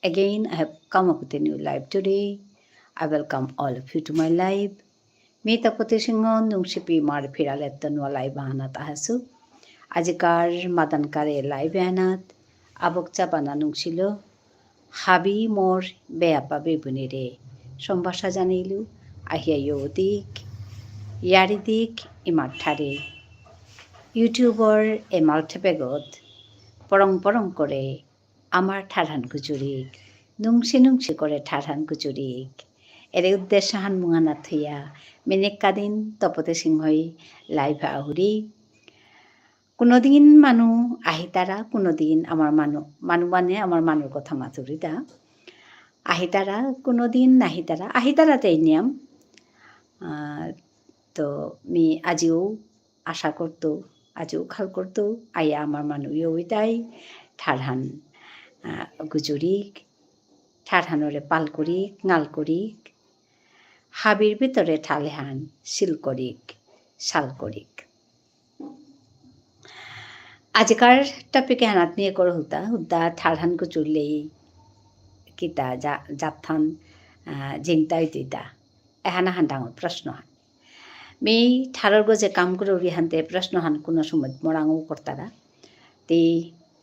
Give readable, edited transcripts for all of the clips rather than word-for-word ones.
Again, I have come up with a new live today. I welcome all of you to my live. Mita Potisingon, nung sipi mar piraletton wa live hanat ahasu. Ajikar madan kare live hanat. Abok chapana nung silo. Habi mor beapa bebunire. Sombasa janilu. Ahia yodik. Yaridik imarthare. YouTuber emaltepegot. পরং করে আমার ঠারহান কুচুরিক নুংসি করে ঠারহান কুচুরিক এর উদ্দেশ্য হান মুঙানা থইয়া মেনেক কাদিন তপতে সিংহই live আহুরি কোনোদিন মানু আহিতারা কোনোদিন আমার মানু মানে আমার মানুর কথা মাথুরিতা আহিতারা কোনোদিন নাহিতারা আহিতারাতেই নিয়ম তো মি আজিও আশা করতো আজও খাল করতো আইয়া আমার মানু ইয়ইতাই ঠারহান গুজুরিক ঠারহানরে পাল করিক নাল করিক হাবির ভিতরে ঠালেহান শিল করিক শাল করিক আজকার টপিকে হানাত নিয়ে করে হুদ্দা ঠারহান গুচুরলেই কিতা জাথান জিংতাই দিতা এহানা হান ডাঙর প্রশ্ন হান মি ঠারর গজে কাম করে উড়ি হানতে প্রশ্ন হান কোনো সময় মরাঙও করতারা তে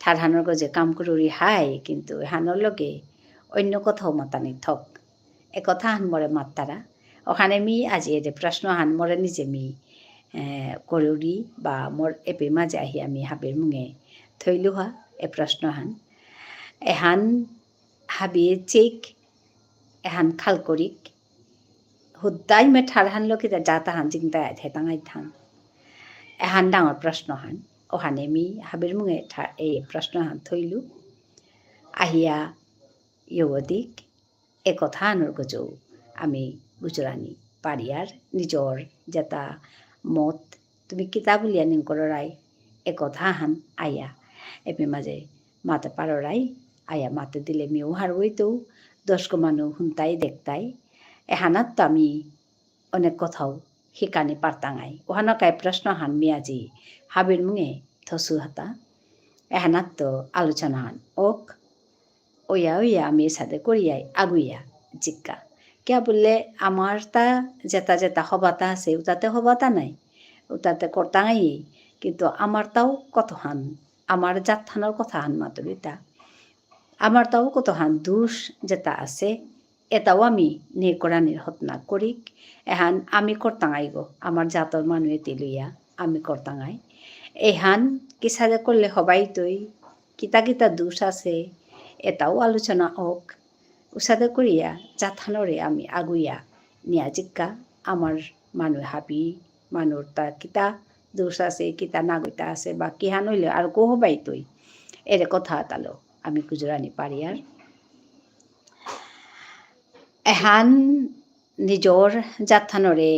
ঠারহানর গজে কাম করে উড়ি হাই কিন্তু হানর লগে অন্য কথাও মাতানি থক এ কথা হান মরে মাত্তারা ওখানে মি আজি এতে প্রশ্ন হান মরে নিজে মি করে উড়ি বা মোর এপে মাঝে আহি আমি হাবের মুঙে থইলু হা এ প্রশ্ন হান এহান হাবিয়ে চেক এহান খাল করিক হুদ্দাই মে ঠারহান লোকে যাতা হান জিংতা হেতাঙাই থান এহান ডাঙর প্রশ্ন হান ওখানে মি হাবের মুঙে এই প্রশ্ন হান থইলু আহিয়া ইয়দিক এ কথা আনোর গজৌ আমি গুজরানি পারিয়ার নিজর যেটা মত তুমি কিতা বলিয়া নিন করাই এ কথা হান আইয়া এপে মাঝে মাতে পাররাই আইয়া মাতে দিলে মিও হারবইতো দশক মানুষ হুনতাই দেখতাই এহানাত তো আমি অনেক কথাও শিকানি পারতাঙাই ওহানকায় প্রশ্ন হান মিয়াজি হাবির মুঙে থসু হাতা এহানাত তো আলোচনা হান ওক ওয়া আমি সাথে করিয়াই আগুইয়া জিজ্ঞা কে বললে আমার তা যেটা হবাতা আছে ওটাতে হবাতা নাই ওটাতে করতাঙাই কিন্তু আমার তাও কত হান আমার জাতথানোর কথা হান মাতুরিতা আমার তাও কত হান দুষ যেটা আছে এটাও আমি নিকরানির হতনা করিক এহান আমি করতাঙাই গো আমার জাতর মানুয়ে তিলুইয়া আমি করতাঙাই এহান কিসাদে করলে হবাই তৈ কিতা কিতা দুষ আছে এটাও আলোচনা হোক উসাদে করিয়া জাথানরে আমি আগুইয়া নিয়া জিজ্ঞা আমার মানুষ হাবি মানুষ তা কিতা দোষ আছে কিতা নাগরিতা আছে বা কিহান হইলে আর কো হবাই তৈ এরে কথা তালো আমি গুজরানি পারিয়ার এহান নিজর জাথানরে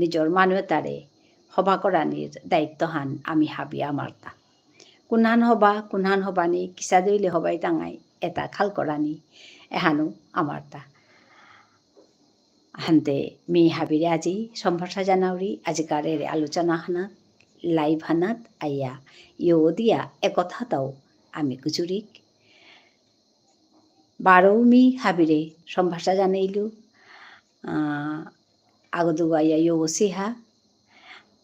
নিজর মানুষ তারে সভা করানির দায়িত্ব হান আমি হাবি আমার তা কোনহান হবানি কিসা দইলে হবাই টাঙাই এটা খাল করানি এহানো আমার তা হানতে মি হাবিরে আজি সম্ভাষা জানাউরি আজিকারের আলোচনা হানাত লাইভ হানাত আইয়া ইয় দিয়া একথাটাও আমি গুজুরিক বারও মি হাবিরে সম্ভাষা জানাইলু আগদু আইয়া ইয় সিহা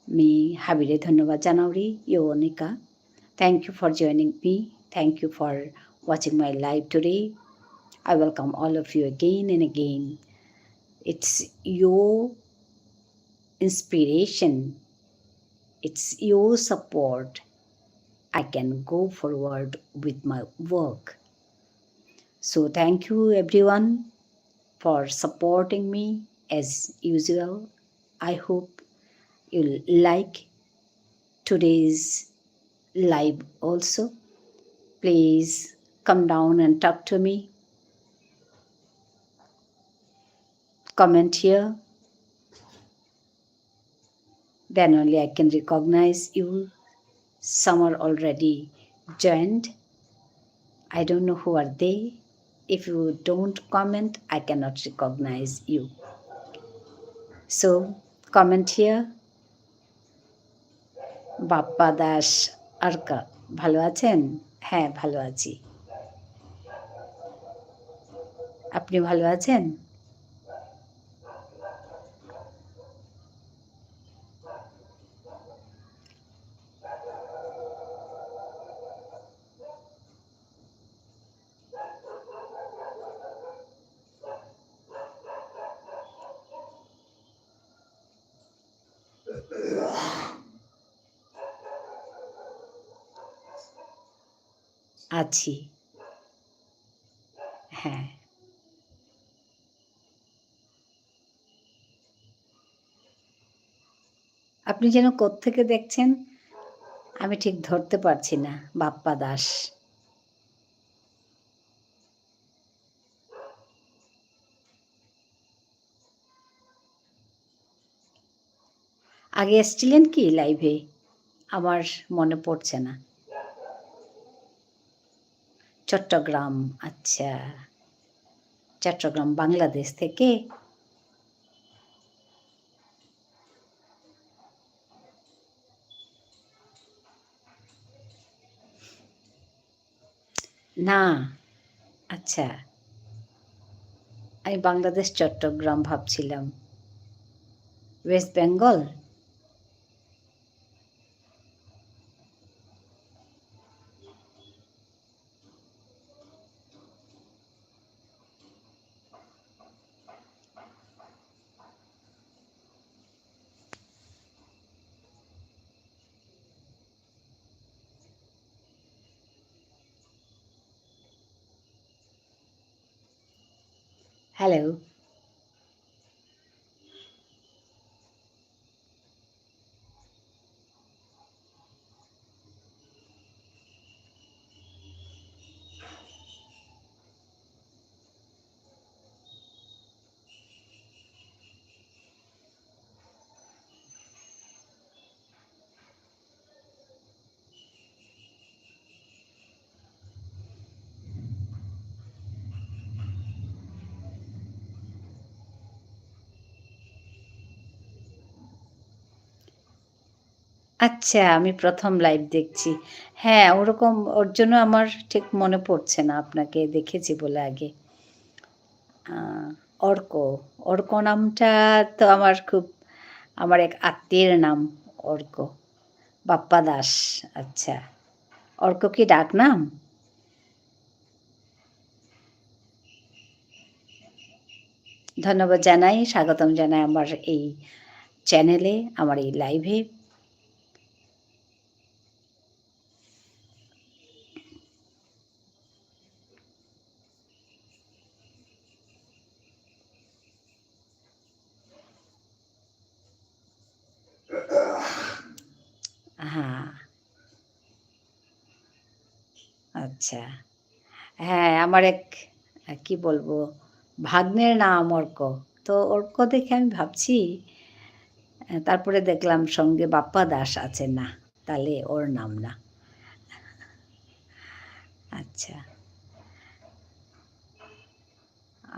মি হাবিরে ধন্যবাদ জানাউরি ইয় Anika Thank you for joining me. Thank you for watching my live today. I welcome all of you again and again. It's your inspiration. It's your support. I can go forward with my work. So thank you everyone for supporting me as usual. I hope you'll like today's live also. Please come down and talk to me. Comment here. Then only I can recognize you. Some are already joined. I don't know who are they. If you don't comment, I cannot recognize you. So comment here. Bappa Das আরকা ভালো আছেন? হ্যাঁ ভালো আছি। আপনি ভালো আছেন? আছি। হ্যাঁ। আপনি যেন কোত্থেকে দেখছেন আমি ঠিক ধরতে পারছি না। বাপ্পা দাস। আগে এসছিলেন কি লাইভে? আমার মনে পড়ছে না। চট্টগ্রাম, আচ্ছা। চট্টগ্রাম বাংলাদেশ থেকে? না, আচ্ছা। আমি বাংলাদেশ চট্টগ্রাম ভাবছিলাম। ওয়েস্ট বেঙ্গল? হ্যালো? আচ্ছা, আমি ১ম লাইভ দেখছি। হ্যাঁ, ওরকম ওর জন্য আমার ঠিক মনে পড়ছে না আপনাকে দেখেছি বলে আগে। আ অর্ক। অর্ক নামটা তো আমার এক আত্মীয়ের নাম অর্ক। বাপ্পা দাস। আচ্ছা। অর্ক কি ডাকনাম? ধন্যবাদ জানাই, স্বাগতম জানাই আমার এই চ্যানেলে, আমার এই লাইভে। হ্যাঁ, আচ্ছা। হ্যাঁ, আমার এক কি বলবো? ভাগ্নের নাম অর্ক। তো অর্ক দেখে আমি ভাবছি তারপরে দেখলাম সঙ্গে বাপ্পা দাস আছে। না, তাহলে ওর নাম না। আচ্ছা।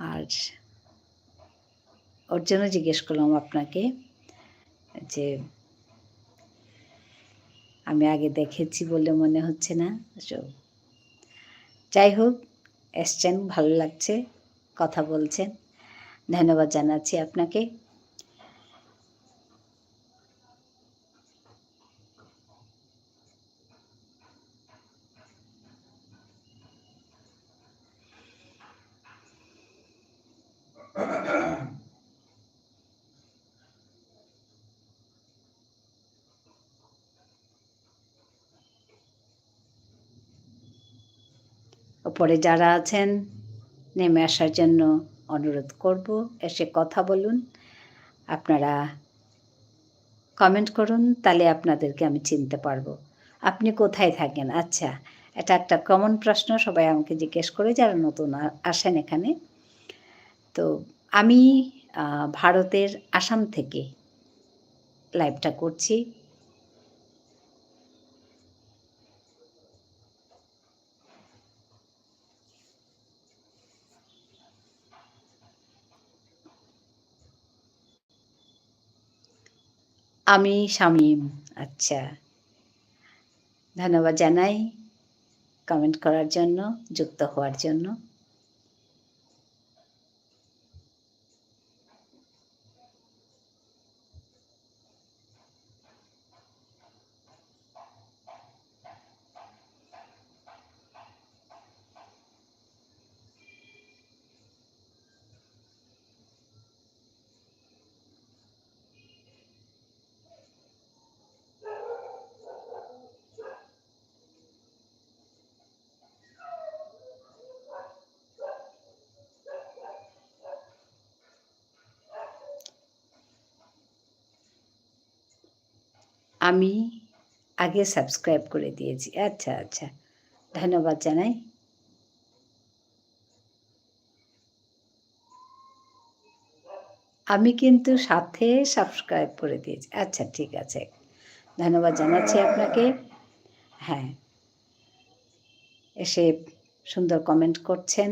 আর ওর জন্য জিজ্ঞেস করলাম আপনাকে যে আমি আগে দেখেছি বলে মনে হচ্ছে না। সো যাই হোক, এসছেন, ভালো লাগছে, কথা বলছেন। ধন্যবাদ জানাচ্ছি আপনাকে। ওপরে যারা আছেন নেমে আসার জন্য অনুরোধ করব। এসে কথা বলুন। আপনারা কমেন্ট করুন, তাহলে আপনাদেরকে আমি চিনতে পারবো। আপনি কোথায় থাকেন? আচ্ছা, এটা একটা কমন প্রশ্ন সবাই আমাকে জিজ্ঞেস করে যারা নতুন আসেন এখানে। তো আমি ভারতের আসাম থেকে লাইভটা করছি। আমি শামীম। আচ্ছা, ধন্যবাদ জানাই। কমেন্ট করার জন্য, যুক্ত হওয়ার জন্য। আমি আগে সাবস্ক্রাইব করে দিয়েছি। আচ্ছা, আচ্ছা। ধন্যবাদ জানাই। আমি কিন্তু সাথে সাবস্ক্রাইব করে দিয়েছি। আচ্ছা ঠিক আছে। ধন্যবাদ জানাচ্ছি আপনাকে। হ্যাঁ, এসে সুন্দর কমেন্ট করছেন।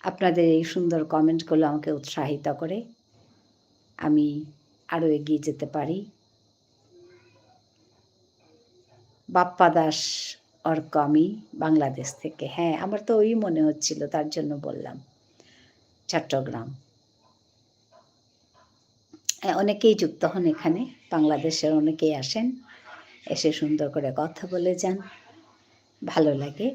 আপনাদের এই সুন্দর কমেন্টগুলো আমাকে উৎসাহিত করে। আমি আরও এগিয়ে যেতে পারি। বাপ্পা দাস অর্ক আমি বাংলাদেশ থেকে। হ্যাঁ, আমার তো ওই মনে হচ্ছিল, তার জন্য বললাম। চট্টগ্রাম। অনেকেই যুক্ত হন এখানে, বাংলাদেশের অনেকেই আসেন, এসে সুন্দর করে কথা বলে যান, ভালো লাগে।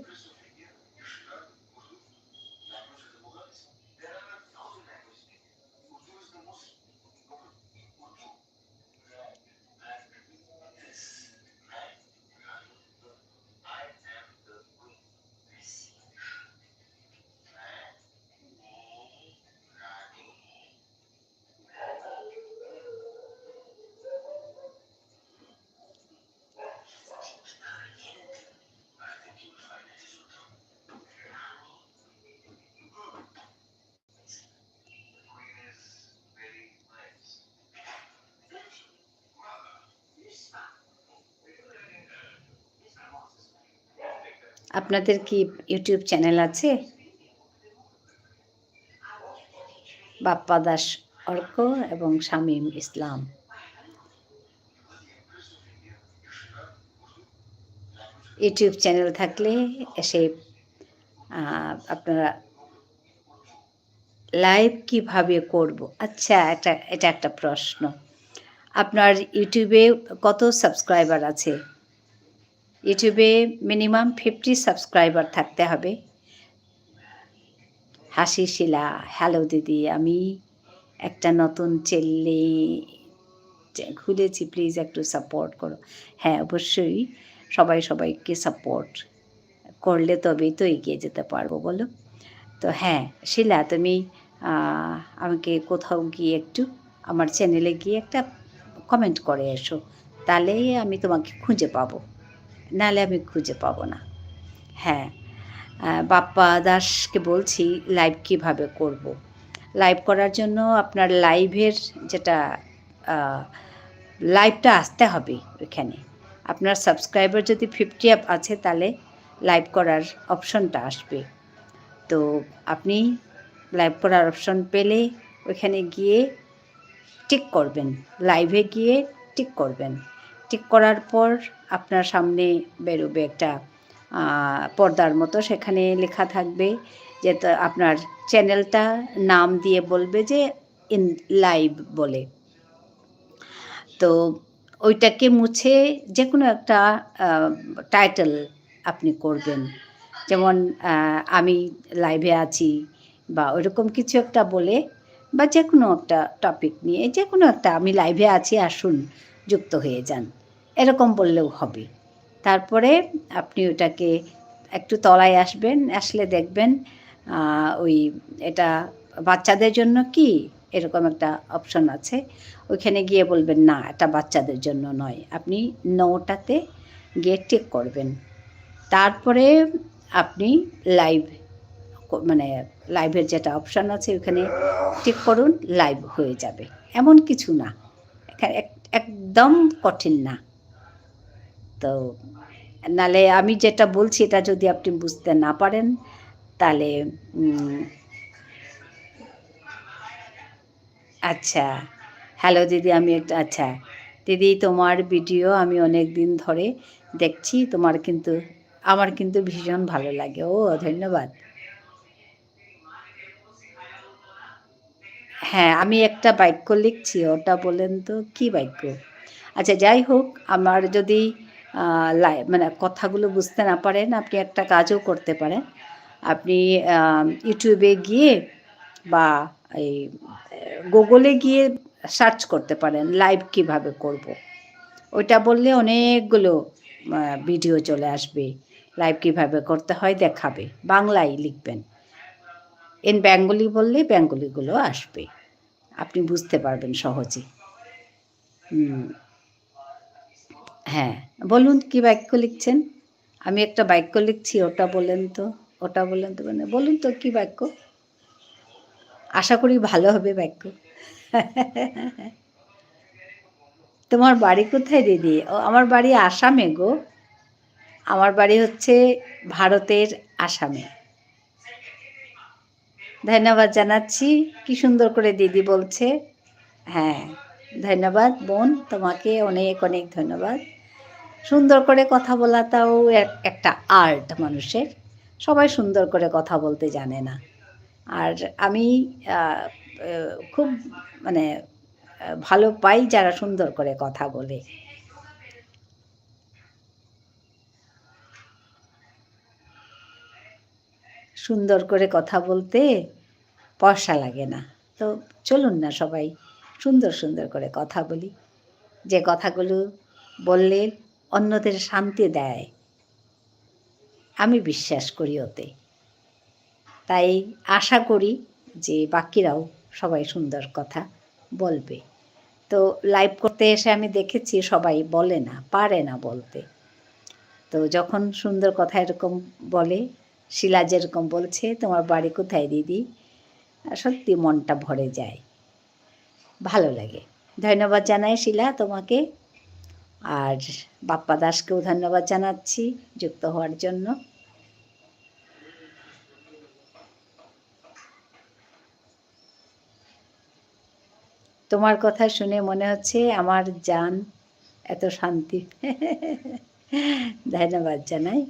আপনাদের কি ইউটিউব চ্যানেল আছে? বাপ্পা দাস অর্ক এবং শামীম ইসলাম। ইউটিউব চ্যানেল থাকলে এসে আপনারা লাইভ কিভাবে করব? আচ্ছা, এটা একটা প্রশ্ন। আপনার ইউটিউবে কত সাবস্ক্রাইবার আছে? ইউটিউবে মিনিমাম 50 সাবস্ক্রাইবার থাকতে হবে। হাসি শিলা, হ্যালো দিদি, আমি একটা নতুন খুলেছি, প্লিজ একটু সাপোর্ট করো। হ্যাঁ, অবশ্যই সবাইকে সাপোর্ট করলে তবেই তো এগিয়ে যেতে পারবো, বলো? তো হ্যাঁ, শিলা, তুমি আমাকে কোথাও গিয়ে একটু আমার চ্যানেলে গিয়ে একটা কমেন্ট করে এসো, তাহলেই আমি তোমাকে খুঁজে পাবো, নাহলে আমি খুঁজে পাবো না। হ্যাঁ, বাপ্পা দাসকে বলছি লাইভ কিভাবে করব। লাইভ করার জন্য আপনার লাইভের যেটা লাইভটা আসতে হবে ওইখানে। আপনার সাবস্ক্রাইবার যদি 50 আপ আছে, তাহলে লাইভ করার অপশনটা আসবে। তো আপনি লাইভ করার অপশন পেলে ওইখানে গিয়ে টিক করবেন, লাইভে গিয়ে টিক করবেন। টিক করার পর আপনার সামনে বেরোবে একটা পর্দার মতো, সেখানে লেখা থাকবে যে আপনার চ্যানেলটা নাম দিয়ে বলবে যে ইন লাইভ বলে। তো ওইটাকে মুছে যে কোনো একটা টাইটেল আপনি করবেন, যেমন আমি লাইভে আছি বা ওইরকম কিছু একটা বলে, বা যে কোনো একটা টপিক নিয়ে, যে কোনো একটা আমি লাইভে আছি, আসুন যুক্ত হয়ে যান, এরকম বললেও হবে। তারপরে আপনি ওটাকে একটু তলায় আসলে দেখবেন ওই এটা বাচ্চাদের জন্য কি এরকম একটা অপশন আছে, ওইখানে গিয়ে বলবেন না, এটা বাচ্চাদের জন্য নয়, আপনি নোটাতে গিয়ে টিক করবেন। তারপরে আপনি লাইভ মানে লাইভের যেটা অপশান আছে ওইখানে টিক করুন, লাইভ হয়ে যাবে। এমন কিছু না, এখানে একদম কঠিন না। তো নালে আমি যেটা বলছি এটা যদি আপনি বুঝতে না পারেন, তাহলে আচ্ছা, হ্যালো দিদি, আমি একটা আচ্ছা দিদি, তোমার ভিডিও আমি অনেক দিন ধরে দেখছি, আমার কিন্তু ভীষণ ভালো লাগে। ও, ধন্যবাদ। হ্যাঁ, আমি একটা বাক্য লিখছি, ওটা বলেন তো কী বাক্য? আচ্ছা, যাই হোক, আমার যদি মানে কথাগুলো বুঝতে না পারেন, আপনি একটা কাজও করতে পারেন। আপনি ইউটিউবে গিয়ে বা এই গুগলে গিয়ে সার্চ করতে পারেন লাইভ কিভাবে করব। ওইটা বললে অনেকগুলো ভিডিও চলে আসবে, লাইভ কিভাবে করতে হয় দেখাবে। বাংলায় লিখবেন, ইন বেঙ্গলি বললে বেঙ্গলিগুলো আসবে। আপনি বুঝতে পারবেন সহজে। হুম, হ্যাঁ, বলুন কি বাক্য লিখছেন? আমি একটা বাক্য লিখছি ওটা বলেন তো। ওটা বলেন তো মানে বলুন তো কি বাক্য? আশা করি ভালো হবে বাক্য। তোমার বাড়ি কোথায় দিদি? ও আমার বাড়ি আসামে গো। আমার বাড়ি হচ্ছে ভারতের আসামে। ধন্যবাদ জানাচ্ছি। কি সুন্দর করে দিদি বলছে। হ্যাঁ, ধন্যবাদ বোন। তোমাকে অনেক, অনেক ধন্যবাদ। সুন্দর করে কথা বলাটাও একটা আর্ট মানুষের। সবাই সুন্দর করে কথা বলতে জানে না। আর আমি আ এ খুব মানে ভালো পাই যারা সুন্দর করে কথা বলে। সুন্দর করে কথা বলতে পয়সা লাগে না। তো চলুন না সবাই সুন্দর, সুন্দর করে কথা বলি। যে কথাগুলো বললে অন্যদের শান্তি দেয়। আমি বিশ্বাস করি ওতে। তাই আশা করি যে বাকিরাও সবাই সুন্দর কথা বলবে। তো লাইভ করতে এসে আমি দেখেছি সবাই বলে না, পারে না বলতে। তো যখন সুন্দর কথা এরকম বলে, শিলা যেরকম বলছে, "তোমার বাড়ি কোথায় দিদি?" সত্যি মনটা ভরে যায়। ভালো লাগে। ধন্যবাদ জানাই শিলা তোমাকে। আর বাপ্পা দাসকেও ধন্যবাদ জানাচ্ছি যুক্ত হওয়ার জন্য। তোমার কথা শুনে মনে হচ্ছে আমার জান এত শান্তি। ধন্যবাদ জানাই।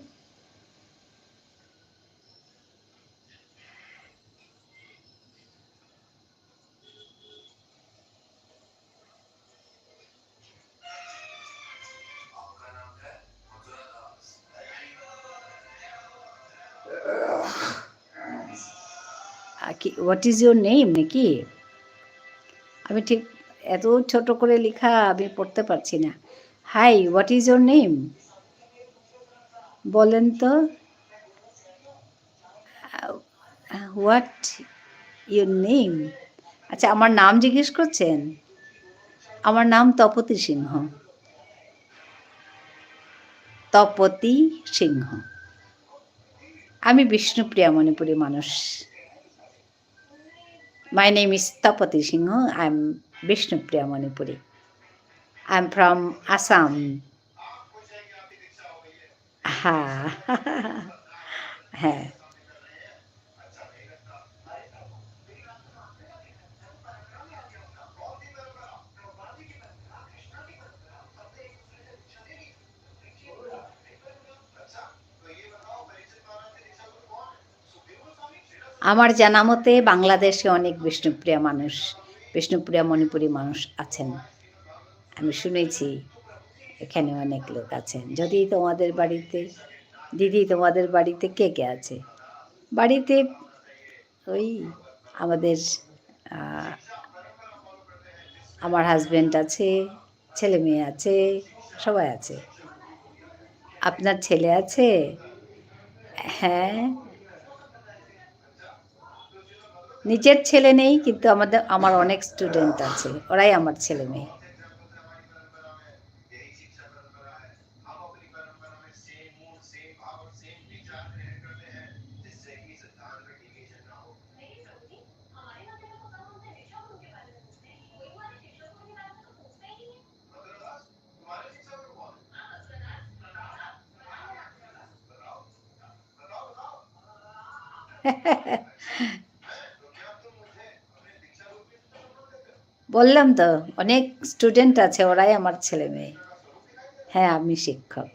কি হোয়াট ইজ ইউর নেম নাকি? আমি ঠিক এত ছোট করে লেখা আমি পড়তে পারছি না। Hi, what is your name? বলেন তো। What your name? আচ্ছা আমার নাম জিজ্ঞেস করছেন? আমার নাম তপতী সিংহ। তপতী সিংহ। আমি বিষ্ণুপ্রিয়া মণিপুরী মানুষ। My name is Tapati Singha. I am Bishnupriya Manipuri. I am from Assam. হ্যাঁ, হ্যাঁ। আমার জানা মতে বাংলাদেশে অনেক বিষ্ণুপ্রিয়া মানুষ, বিষ্ণুপ্রিয়া মণিপুরী মানুষ আছেন। আমি শুনেছি এখানে অনেক লোক আছেন। যদি তোমাদের বাড়িতে দিদি তোমাদের বাড়িতে কে, কে আছে? বাড়িতে ওই আমাদের আ আমার হাসব্যান্ড আছে, ছেলে-মেয়ে আছে, সবাই আছে। আপনার ছেলে আছে? হ্যাঁ, নিজের ছেলে নেই কিন্তু আমার অনেক স্টুডেন্ট আছে। ওরাই আমার ছেলে-মেয়ে। বললাম তো অনেক স্টুডেন্ট আছে ওরাই আমার ছেলে-মেয়ে। হ্যাঁ, আমি শিক্ষক।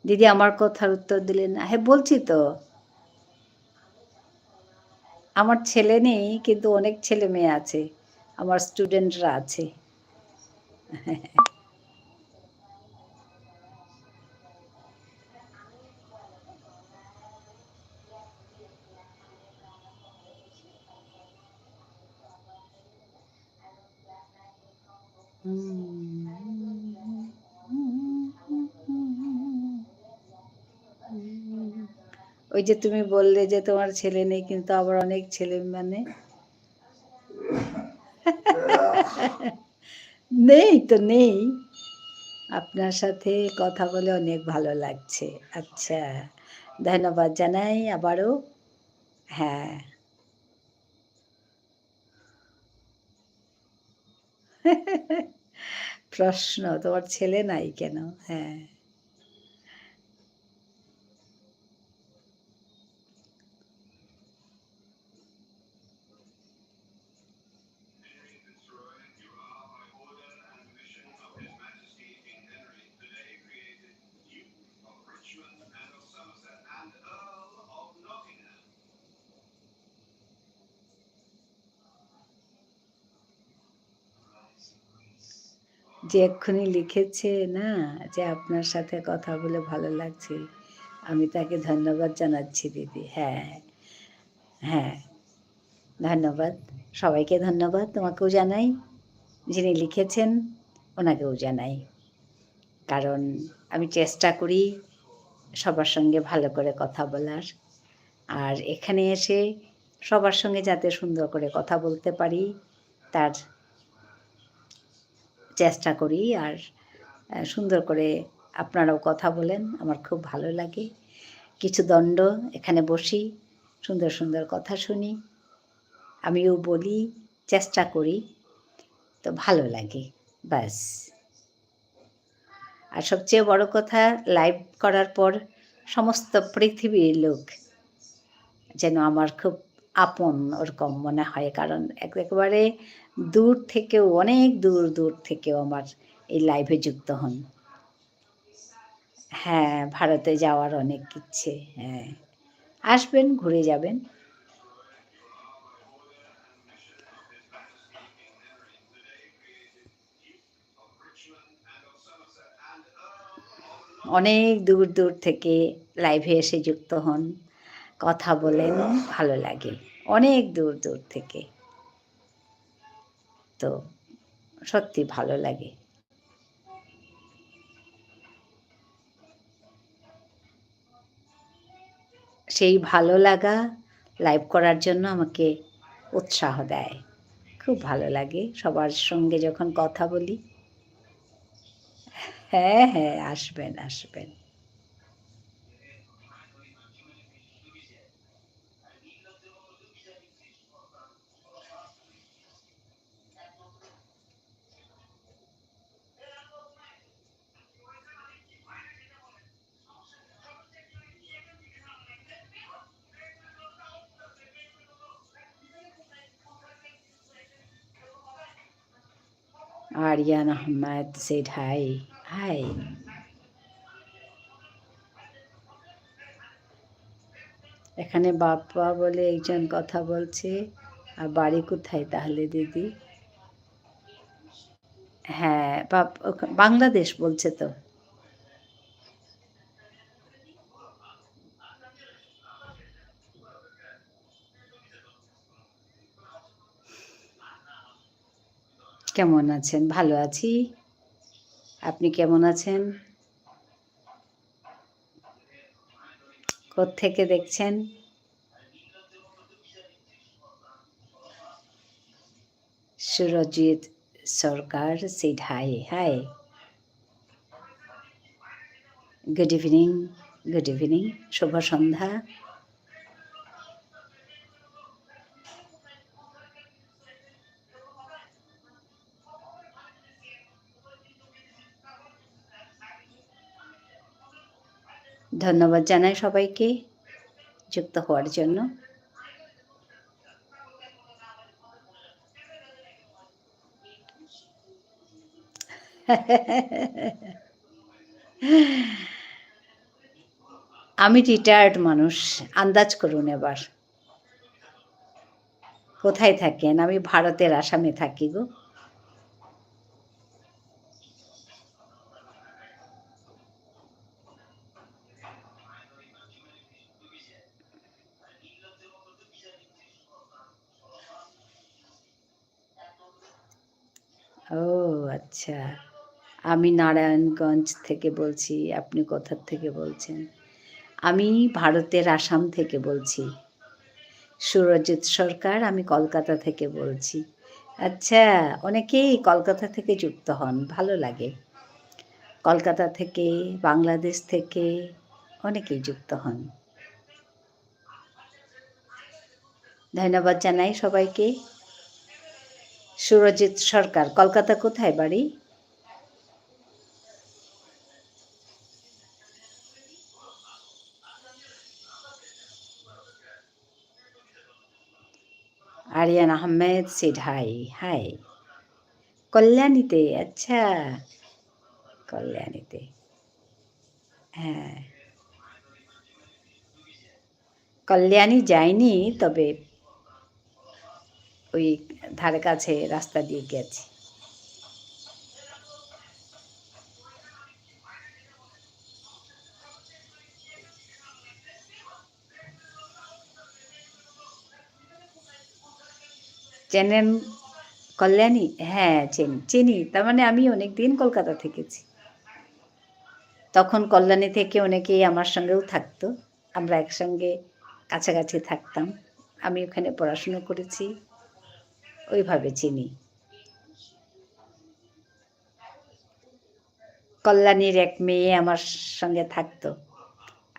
দিদি আমার কথার উত্তর দিলেন না। হ্যাঁ, বলছি তো। আমার ছেলে নেই কিন্তু অনেক ছেলে-মেয়ে আছে। আমার স্টুডেন্টরা আছে। ওই যে তুমি বললে যে তোমার ছেলে নেই কিন্তু আবার অনেক ছেলে মানে নেই তো নেই। আপনার সাথে কথা বলে অনেক ভালো লাগছে। আচ্ছা, ধন্যবাদ জানাই আবারও। হ্যাঁ। প্রশ্ন তোমার ছেলে নাই কেন? হ্যাঁ। যে এক্ষুনি লিখেছে না যে আপনার সাথে কথা বলে ভালো লাগছে, আমি তাকে ধন্যবাদ জানাচ্ছি দিদি। হ্যাঁ, হ্যাঁ, ধন্যবাদ। সবাইকে ধন্যবাদ। তোমাকেও জানাই। যিনি লিখেছেন ওনাকেও জানাই। কারণ আমি চেষ্টা করি সবার সঙ্গে ভালো করে কথা বলার। আর এখানে এসে সবার সঙ্গে যাতে সুন্দর করে কথা বলতে পারি তার চেষ্টা করি। আর সুন্দর করে আপনারাও কথা বলেন, আমার খুব ভালো লাগে। কিছু দণ্ড এখানে বসি, সুন্দর সুন্দর কথা শুনি, আমিও বলি, চেষ্টা করি, তো ভালো লাগে, ব্যাস। আর সবচেয়ে বড় কথা, লাইভ করার পর সমস্ত পৃথিবীর লোক যেন আমার খুব আপন ওরকম মনে হয়। কারণ একেবারে দূর থেকেও, অনেক দূর দূর থেকেও আমার এই লাইভে যুক্ত হন। হ্যাঁ, ভারতে যাওয়ার অনেক ইচ্ছে। হ্যাঁ, আসবেন, ঘুরে যাবেন। অনেক দূর দূর থেকে লাইভে এসে যুক্ত হন, কথা বলেন, ভালো লাগে। অনেক দূর দূর থেকে। তো সত্যি ভালো লাগে। সেই ভালো লাগা লাইভ করার জন্য আমাকে উৎসাহ দেয়। খুব ভালো লাগে সবার সঙ্গে যখন কথা বলি। হ্যাঁ, হ্যাঁ, আসবেন, আসবেন। Aryan Ahmed said hi. Hi. এখানে বাপ্পা বলে একজন কথা বলছে। আর বাড়ি কোথায় তাহলে দিদি? হ্যাঁ, বাংলাদেশ বলছে তো। কেমন আছেন? ভালো আছি। আপনি কেমন আছেন? কোত্থেকে দেখছেন? Surajit Sarkar said hi. Hi. Good evening, good evening, শুভ সন্ধ্যা। ধন্যবাদ জানাই সবাইকে যুক্ত হওয়ার জন্য। আমি রিটায়ার্ড মানুষ, আন্দাজ করুন এবার। কোথায় থাকেন? আমি ভারতের আসামে থাকি গো। ও আচ্ছা। আমি নারায়ণগঞ্জ থেকে বলছি। আপনি কোথা থেকে বলছেন? আমি ভারতের আসাম থেকে বলছি। সুরজিৎ সরকার, আমি কলকাতা থেকে বলছি। আচ্ছা, অনেকেই কলকাতা থেকে যুক্ত হন, ভালো লাগে। কলকাতা থেকে, বাংলাদেশ থেকে অনেকেই যুক্ত হন। ধন্যবাদ জানাই সবাইকে। সুরজিৎ সরকার, কলকাতা কোথায় বাড়ি? Aryan Ahmed said hi. Hi. কল্যাণীতে, আচ্ছা। কল্যাণীতে। হ্যাঁ। কল্যাণী যাইনি, তবে ওই ধারে কাছে রাস্তা দিয়ে গেছি। চেনেন কল্যাণী? হ্যাঁ, চিনি চিনি। তার মানে আমি অনেকদিন কলকাতা থেকেছি। তখন কল্যাণী থেকে অনেকেই আমার সঙ্গেও থাকতো। আমরা একসঙ্গে কাছাকাছি থাকতাম। আমি ওখানে পড়াশুনো করেছি। ওইভাবে চিনি। কল্যাণীর এক মেয়ে আমার সঙ্গে থাকতো।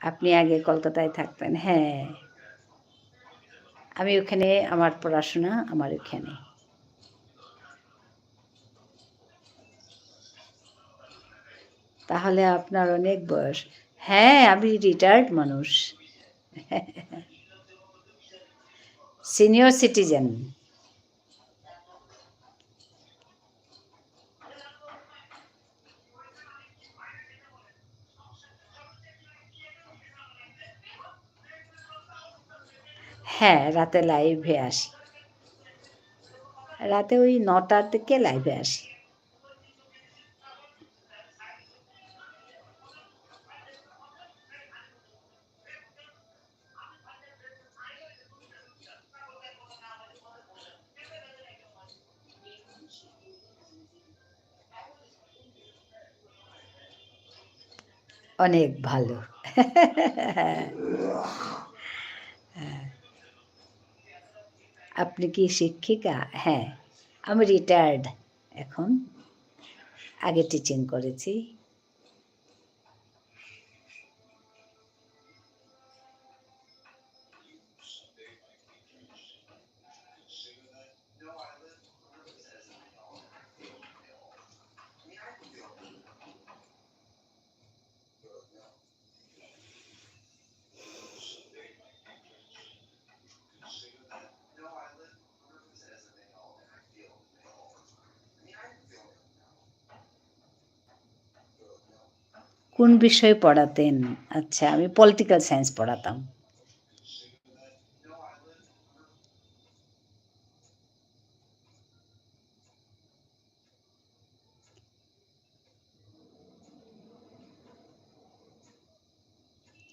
আপনি আগে কলকাতায় থাকতেন। হ্যাঁ, আমি ওখানে আমার পড়াশোনা আমার ওখানে। তাহলে আপনার অনেক বয়স। হ্যাঁ, আমি রিটায়ার্ড মানুষ। Senior citizen. হ্যাঁ, রাতে লাইভে আসি। রাতে ওই ৯টার দিকে লাইভে আসি। অনেক ভালো। আপনি কি শিক্ষিকা? হ্যাঁ, আমি রিটায়ার্ড এখন। আগে টিচিং করেছি। কোন বিষয়ে পড়াতেন? আচ্ছা, আমি পলিটিক্যাল সায়েন্স পড়াতাম।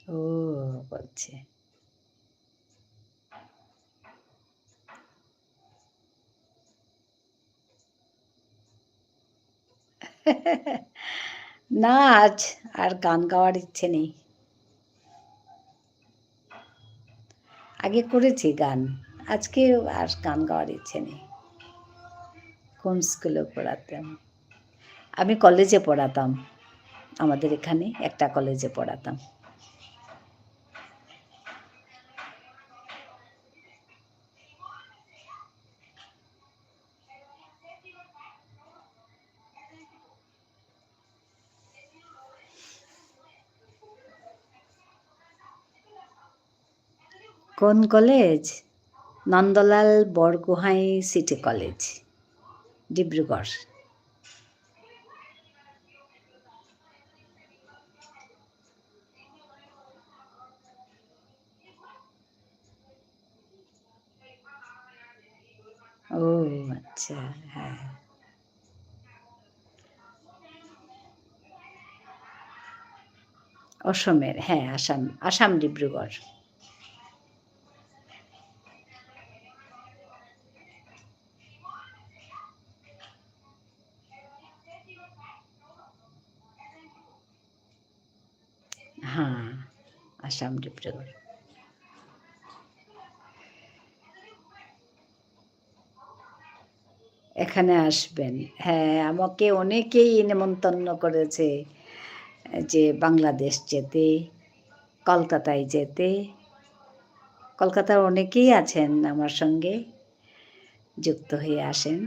ও বলছে। না, আজ আর গান গাওয়ার ইচ্ছে নেই। আগে করেছি গান। আজকে আর গান গাওয়ার ইচ্ছে নেই। কোন স্কুলে পড়াতেন? আমি কলেজে পড়াতাম। আমাদের এখানে একটা কলেজে পড়াতাম। কোন college? Nandalal Borgohain city college, Dibrugarh. ও আচ্ছা, হ্যাঁ। অসমের, হ্যাঁ, আসাম, আসাম ডিব্রুগড়। হ্যাঁ, আসাম ডিব্রুগড়। এখানে আসবেন। হ্যাঁ, আমাকে অনেকেই নেমন্তন্ন করেছে যে বাংলাদেশ যেতে, কলকাতায় যেতে। কলকাতার অনেকেই আছেন আমার সঙ্গে যুক্ত হয়ে আছেন।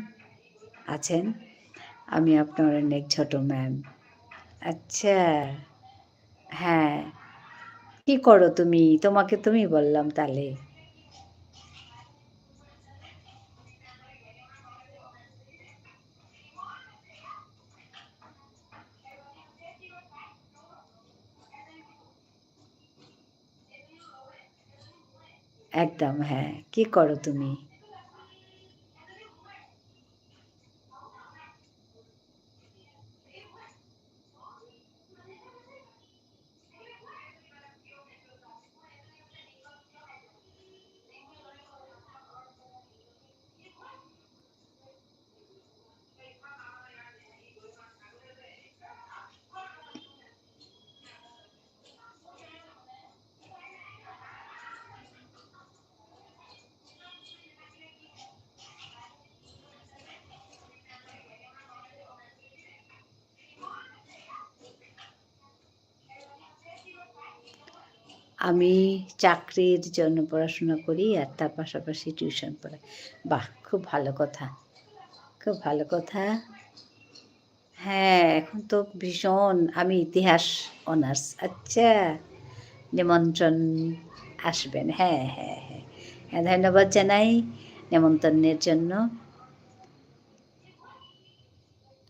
আমি আপনার অনেক ছোট ম্যাম। আচ্ছা, হ্যাঁ। কি করো তুমি? তোমাকে তুমি বললাম তাহলে। একদম হ্যাঁ। কি করো তুমি? আমি চাকরির জন্য পড়াশোনা করি আর তার পাশাপাশি টিউশন পড়াই। বাহ! খুব ভালো কথা। খুব ভালো কথা। হ্যাঁ, এখন তো ভীষণ আমি ইতিহাস অনার্স। আচ্ছা, নিমন্ত্রণ আসবেন। হ্যাঁ, হ্যাঁ, হ্যাঁ। হ্যাঁ, ধন্যবাদ জানাই নেমন্তন্নের জন্য।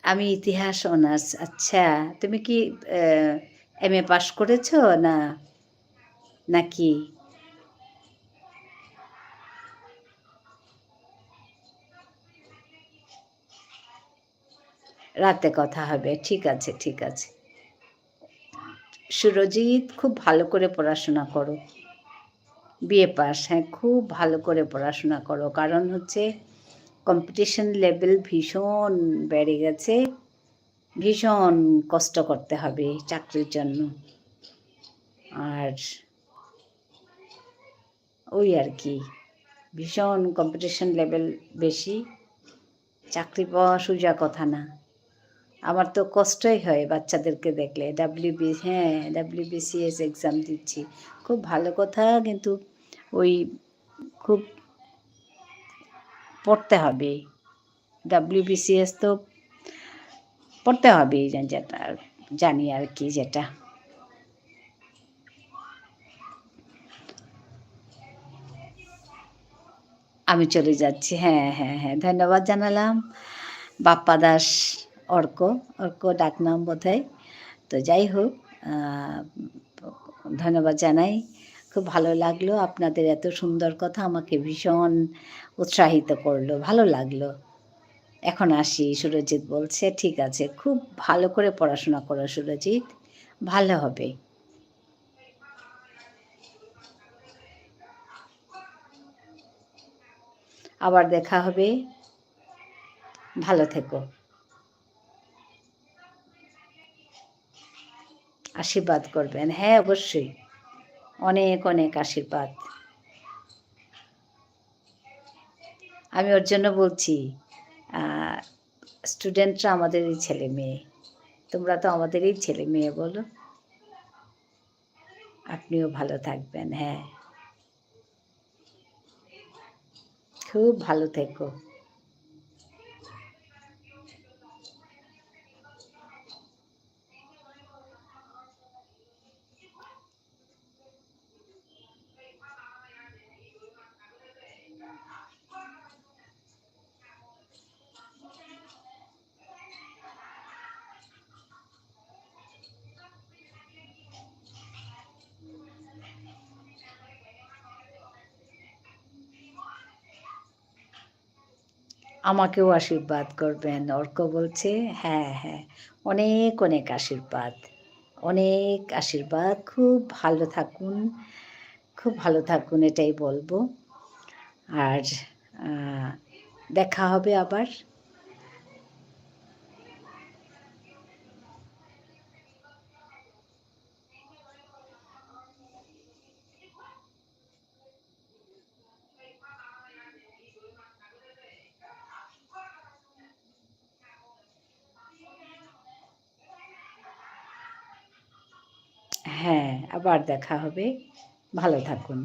আমি ইতিহাস অনার্স। আচ্ছা, তুমি কি অ্যা এম.এ পাস করেছো না নাকি? রাতে কথা হবে। ঠিক আছে, ঠিক আছে। সুরজিৎ খুব ভালো করে পড়াশোনা করো। বিএ পাস, হ্যাঁ, খুব ভালো করে পড়াশোনা করো। কারণ হচ্ছে কম্পিটিশন লেভেল ভীষণ বেড়ে গেছে। ভীষণ কষ্ট করতে হবে চাকরির জন্য। আর ওই আর কি। ভীষণ কম্পিটিশন লেভেল বেশি। চাকরি পাওয়া সোজা কথা না। আমার তো কষ্টই হয় বাচ্চাদেরকে দেখলে। হ্যাঁ, WBCS এক্সাম দিচ্ছি। খুব ভালো কথা, কিন্তু ওই খুব পড়তে হবে। WBCS তো পড়তে হবে, যেটা জানি আর কি যেটা। আমি চলে যাচ্ছি। হ্যাঁ, হ্যাঁ, হ্যাঁ। ধন্যবাদ জানালাম। বাপ্পা দাস অর্ক, অর্ক ডাকনাম বোধহয়। তো যাই হোক, আ ধন্যবাদ জানাই। খুব ভালো লাগলো। আপনাদের এত সুন্দর কথা আমাকে ভীষণ উৎসাহিত করলো। ভালো লাগলো। এখন আসি, সুরজিৎ বলছে। ঠিক আছে। খুব ভালো করে পড়াশোনা করো সুরজিৎ। ভালো হবে। আবার দেখা হবে। ভালো থেকো। আশীর্বাদ করবেন। হ্যাঁ, অবশ্যই। অনেক, অনেক আশীর্বাদ। আমি ওর জন্য বলছি, আ স্টুডেন্টরা আমাদেরই ছেলে-মেয়ে। তোমরা তো আমাদেরই ছেলে-মেয়ে বলো। আপনিও ভালো থাকবেন। হ্যাঁ, খুব ভালো থেকো। আমাকেও আশীর্বাদ করবেন। অর্ক বলছে হ্যাঁ, হ্যাঁ, অনেক, অনেক আশীর্বাদ। অনেক আশীর্বাদ। খুব ভালো থাকুন, খুব ভালো থাকুন এটাই বলবো। আর দেখা হবে আবার। হ্যাঁ, আবার দেখা হবে। ভালো থাকুন।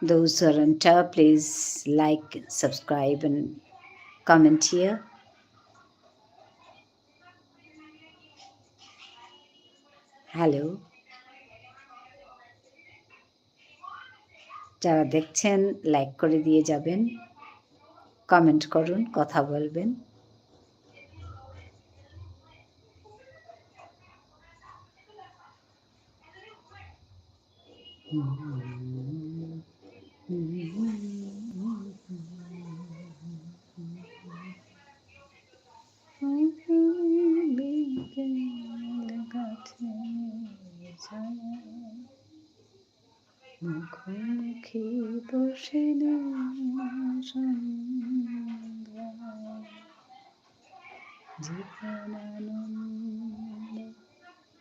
Those who are on top, please like, subscribe, and comment here. Hello, যারা দেখছেন লাইক করে দিয়ে যাবেন, কমেন্ট করুন, কথা বলবেন। মুখোমুখি বসে জীবন আনন্দ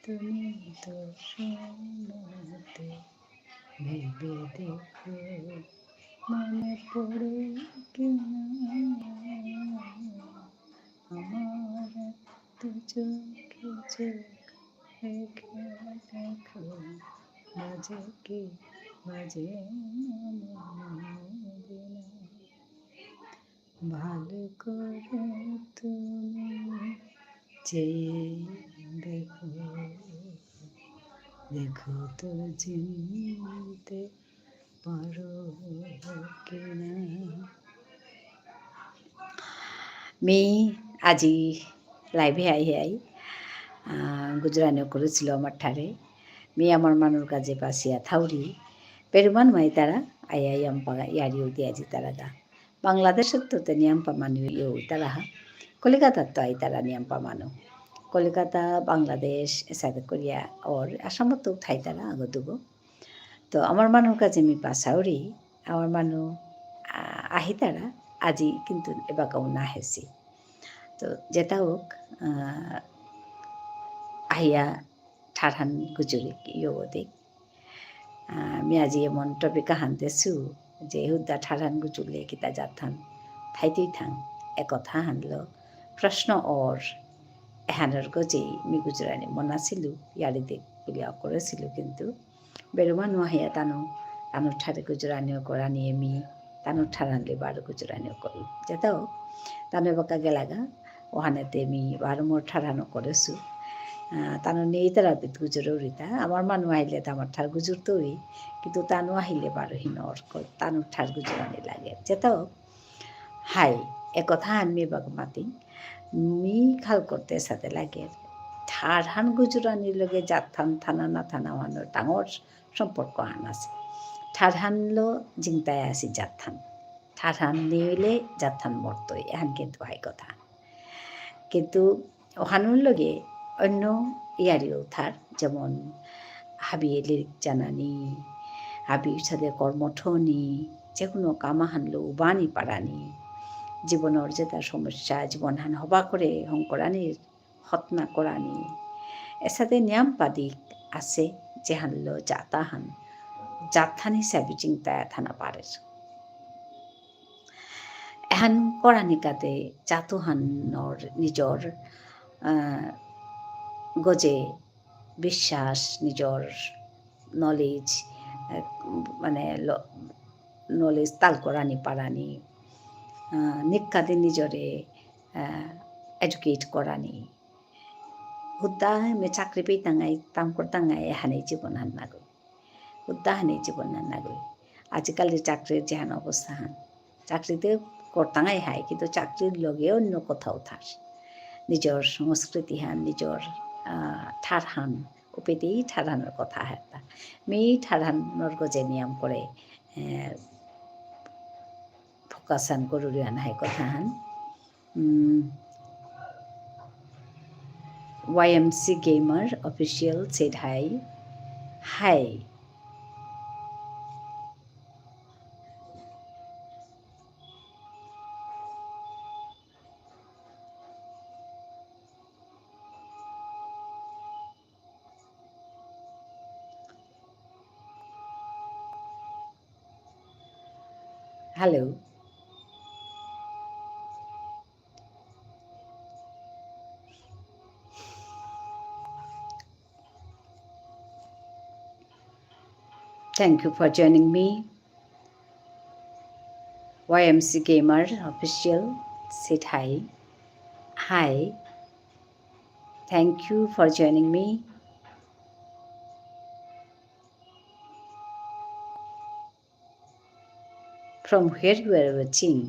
তুমি তো শোনাতে ভেবে দেখো মনে পড়ে কিনা আমার তো চোখে চোখ রেখে দেখো মাঝে কি মাঝে ভালো করে তুমি চেয়ে দেখো দেখো তো চিনতে পারো কিনা मी আজি লাইভে আই গুজরানো করেছিল আমার ঠারে मी আমার মানুর কাজে পাশিয়া থাউরি পেরুমান মাই তারা আই আম্পা ইয়ারিও দিয়াজি তারাগা বাংলাদেশের তো নিয়াম্পা মানু ইউ তারা কলিকাতার তো আই তারা নিয়াম্পা মানু কলিকাতা বাংলাদেশ সাউথ কোরিয়া और আসামত তো থাই তারা আগতুগো তো আমার মানুর কাছে আমি পাশাউরি আমার মানু আহি তারা আজি কিন্তু এবাকাও না হেসি তো যেটা হোক ahia tharhan gujurik yogodik miaji emon topic hantesu je hudda tharhan gujule kita jathan thaitui thang ekotha hanlo প্রশ্ন or এহানের গজে মি গুজরানি মনাছিলু ইয়ারিদে বুলিয়া করেছিল কিন্তু বেরোমা নোয়াহিয়া তানো ঠারে গুজরানিও করানিয়ে মি তানো ঠারানলে বারো গুজরানিও করি যেতাও তানো বাকা গেলাগা ওহানেতে মি বারো মোর ঠারানো করেছু তানো নেই তারা বিত গুজরও রিতা আমার মানু আহিলে তো আমার ঠার গুজুর তোই কিন্তু তানো আহিলে বারো হিন অর্ক তানো ঠার গুজরানি লাগে যেতাও হাই একথা আনমি বাগ মাতি মি খাল করতে সাথে লাগে ঠারহান গুজরানির লগে জাতথান থানা না থানা হওয়ানো ডাঙর সম্পর্ক আন আছে ঠারহানলো জিংতায় আসি জাতথান ঠারহান নিলে জাতথান মরতই এহান কিন্তু হাই কথা কিন্তু ওহানুর লগে অন্য ইয়ারিও থার যেমন হাবি লিরিক জানানি হাবির সাথে কর্মঠনি যে কোনো কামা হানলো বাণী পারানি জীবনের যে তার সমস্যা জীবনহান হবা করে হংকরানির হতনা করানি এর সাথে নিয়ম পাদিক আছে যে হানলো জাতাহান জাতহান হিসাবে চিন্তায় থানা পারে এহান করানিকাতে জাতুহানর নিজর গজে বিশ্বাস নিজর নলেজ মানে নলেজ তাল করানি পারানি নিকাদে নিজরে এডুকেট করানি হুদ্দা মে চাকরি পেয়ে তাঙ্গাই তাম করে তাঙ্গাই হানে জীবন হান নাগই হুদ্দা হানে জীবন হান নাগই আজকালের চাকরির যেহান অবস্থা হান চাকরিতে করতাঙ্গাই হাই কিন্তু চাকরির লগে অন্য কোথাও থাস নিজর সংস্কৃতি হান নিজর ঠার হান ওপেতেই ঠারহানোর কথা হাতা মেয়ে ঠারহানোর গজে নিয়ম করে ফোকাসান করুরিয়ান হাই কথা হান YMC Gamer official said hi. Hi. Hello. Thank you for joining me. YMC Gamer official said hi. Hi. Thank you for joining me. From where you are watching.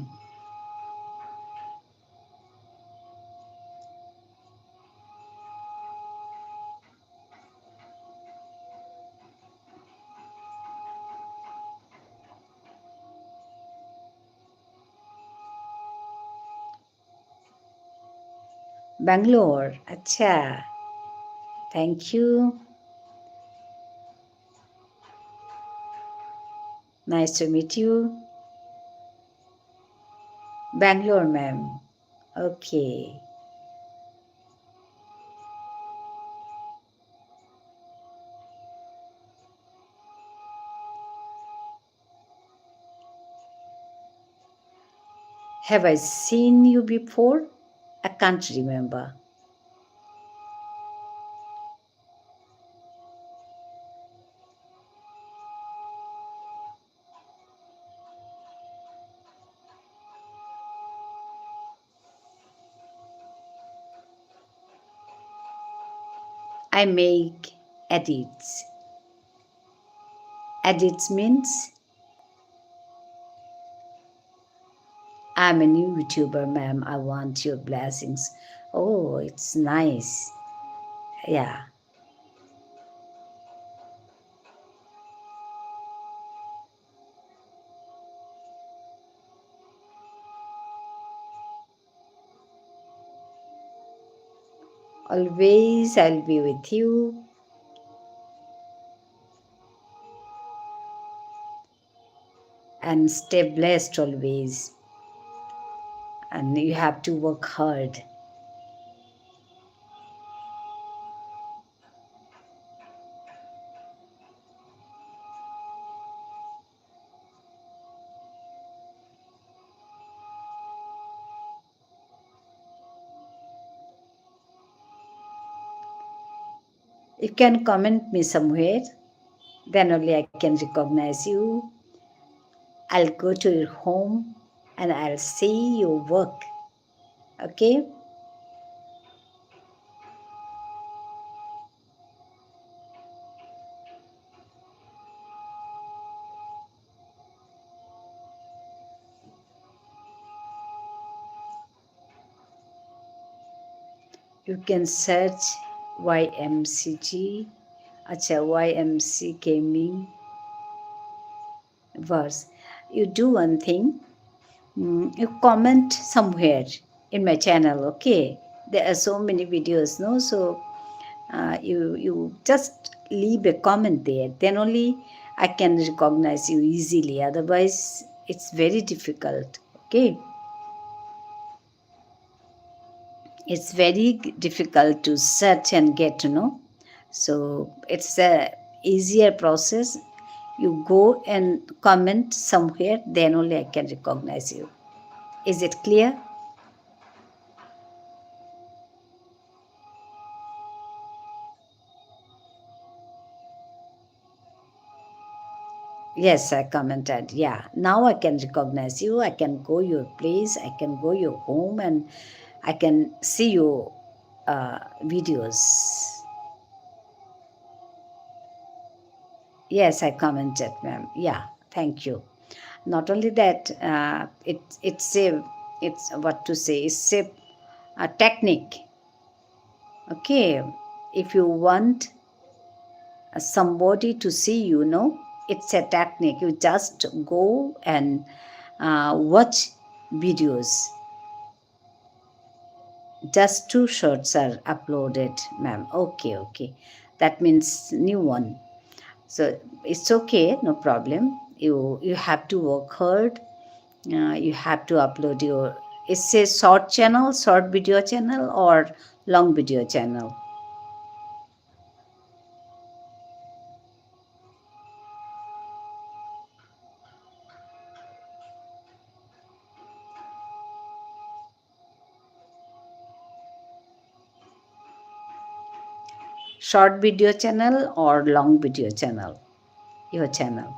Bangalore. Acha. Thank you. Nice to meet you. Bangalore, ma'am. Okay. Have I seen you before? I can't remember. I make edits. Edits means I'm a new YouTuber, ma'am. I want your blessings. Oh, it's nice. Yeah. Always I'll be with you. And stay blessed always. And you have to work hard. You can comment me somewhere, then only I can recognize you. I'll go to your home and I'll see your work. Okay? You can search YMCG, acha YMC Gaming verse. You do one thing, you comment somewhere in my channel, okay? There are so many videos, no? So you just leave a comment there. Then only I can recognize you easily. Otherwise, it's very difficult, okay? It's very difficult to search and get to know. So it's a easier process. You go and comment somewhere, then only I can recognize you. Is it clear? Yes, I commented. Yeah, now I can recognize you. I can go your place. I can go your home, and I can see your videos. Yes, I commented, ma'am. Yeah, thank you. Not only that, it's what to say. It's a technique. Okay, if you want somebody to see you, know, it's a technique. You just go and watch videos. Just 2 shorts are uploaded, ma'am. Okay, okay. That means new one. So it's okay, no problem. You have to work hard. You have to upload your. It's a short channel, short video channel, or long video channel. Short video channel or long video channel. Your channel.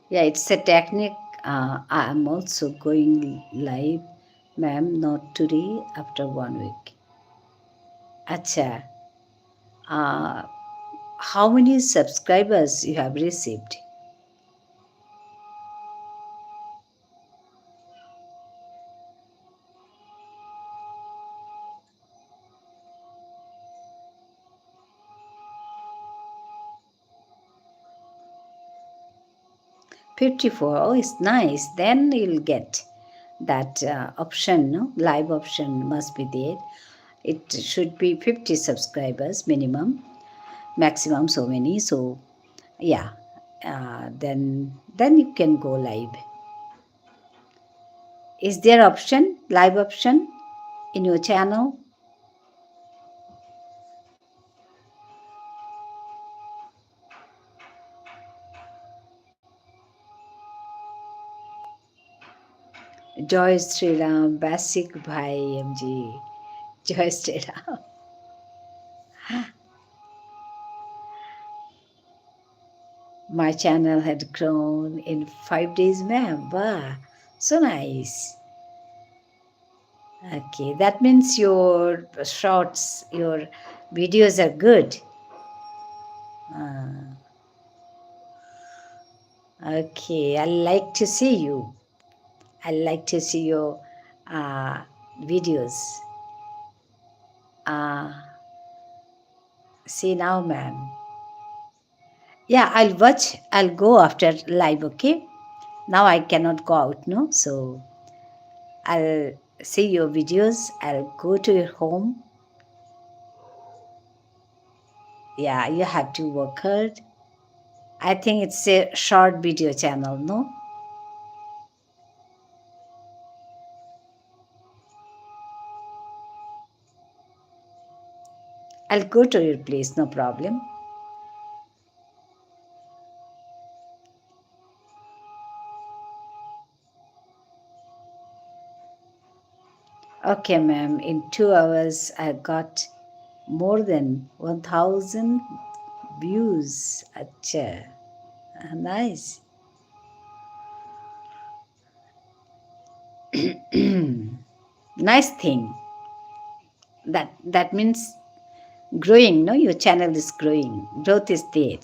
Yeah, it's a technique. I am also going live, ma'am, not today, after 1 week. Acha, uh, how many subscribers you have received? 54. Oh, it's nice. Then you'll get that option, no? Live option must be there. It should be 50 subscribers minimum, maximum so many. So, yeah, then you can go live. Is there option, live option in your channel? Joy Sri Ram, Basic Bhai MG. Joy Sri Ram. My channel had grown in 5 days, ma'am. Wow, so nice. Okay, that means your shorts, your videos are good. Uh, okay, I like to see you. I like to see your videos. Uh, See now, ma'am. Yeah, I'll watch. I'll go after live, okay? Now I cannot go out, no? So I'll see your videos. I'll go to your home. Yeah, you have to work hard. I think it's a short video channel, no? I'll go to your place, no problem. Okay, ma'am. In 2 hours, I got more than 1,000 views. Acha. Nice. Nice thing. That means growing, no? Your channel is growing. Growth is there.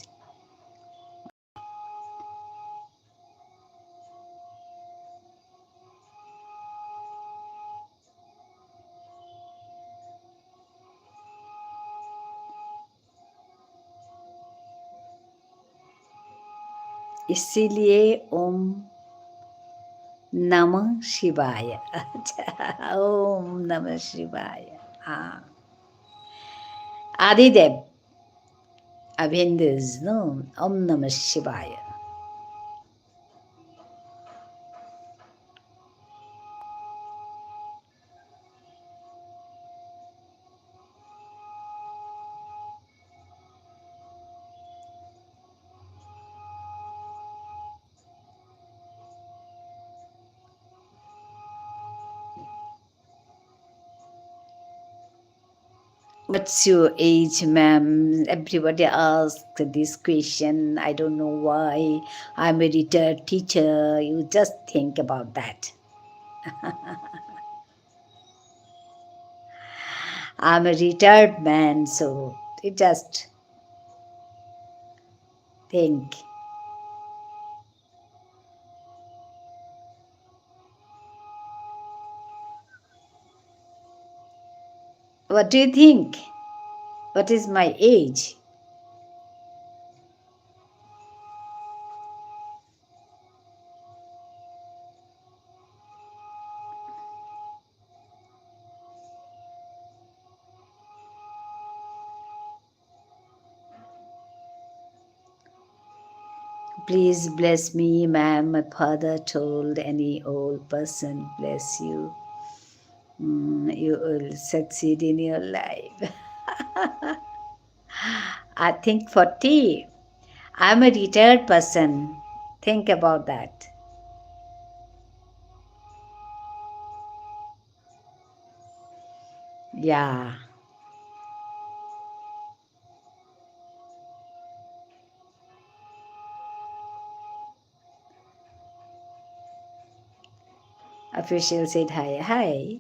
इसीलिए ओम नमः शिवाय. अच्छा, ओम नमः शिवाय. हाँ. Adidev Abhindas, no? Om Namah Shivaya. What's your age, ma'am? Everybody asks this question. I don't know why. I'm a retired teacher. You just think about that. I'm a retired man, so you just think. What do you think? What is my age? Please bless me, ma'am. My father told any old person, bless you. You will succeed in your life. I think 40. I'm a retired person. Think about that. Yeah. Official said hi. Hi.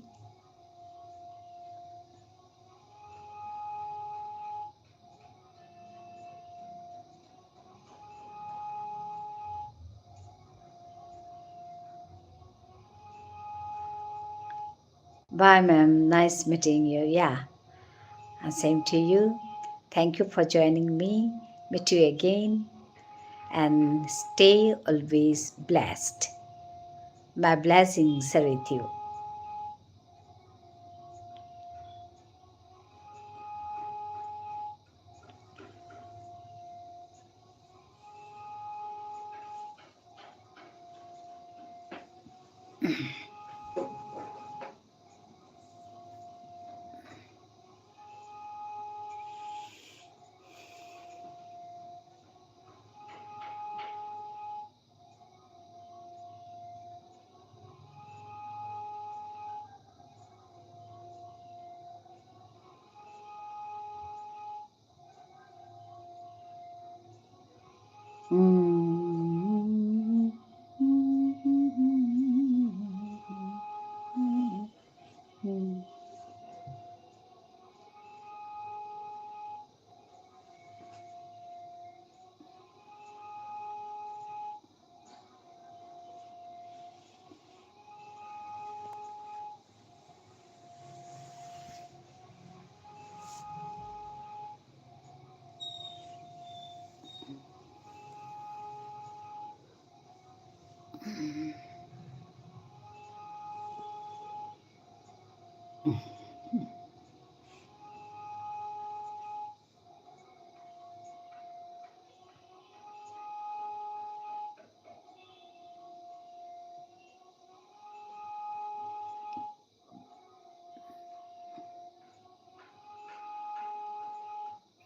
Bye, ma'am. Nice meeting you. Yeah. And same to you. Thank you for joining me. Meet you again. And stay always blessed. My blessings are with you. Mm.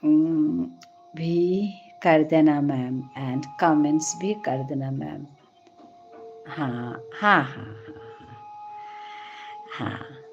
भी कर देना ma'am and comments भी कर देना ma'am. हाँ हाँ हाँ हाँ हाँ।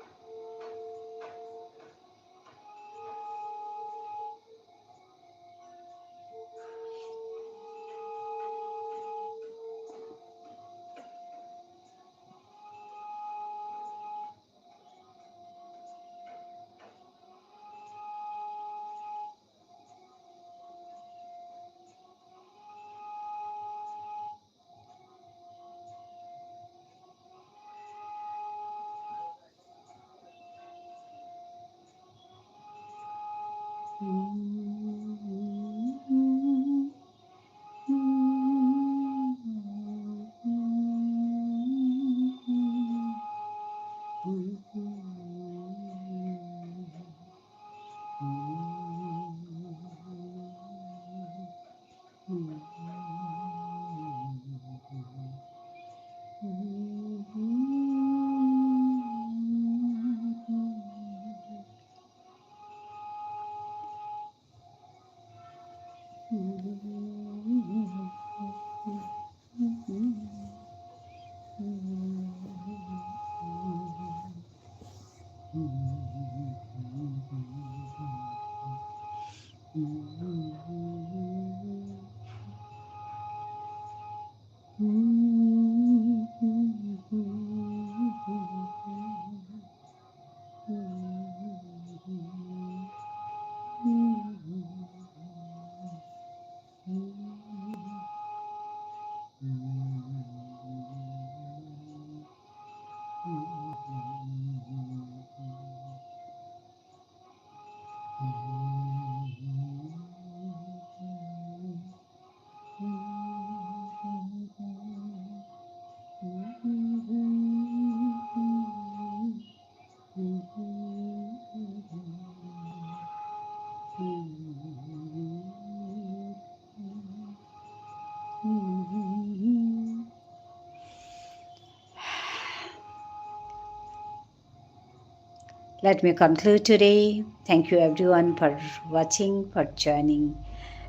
Let me conclude today. Thank you everyone for watching, for joining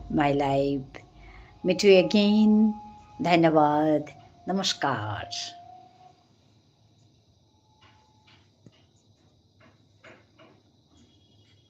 my live. Meet you again. Dhanabad. Namaskar.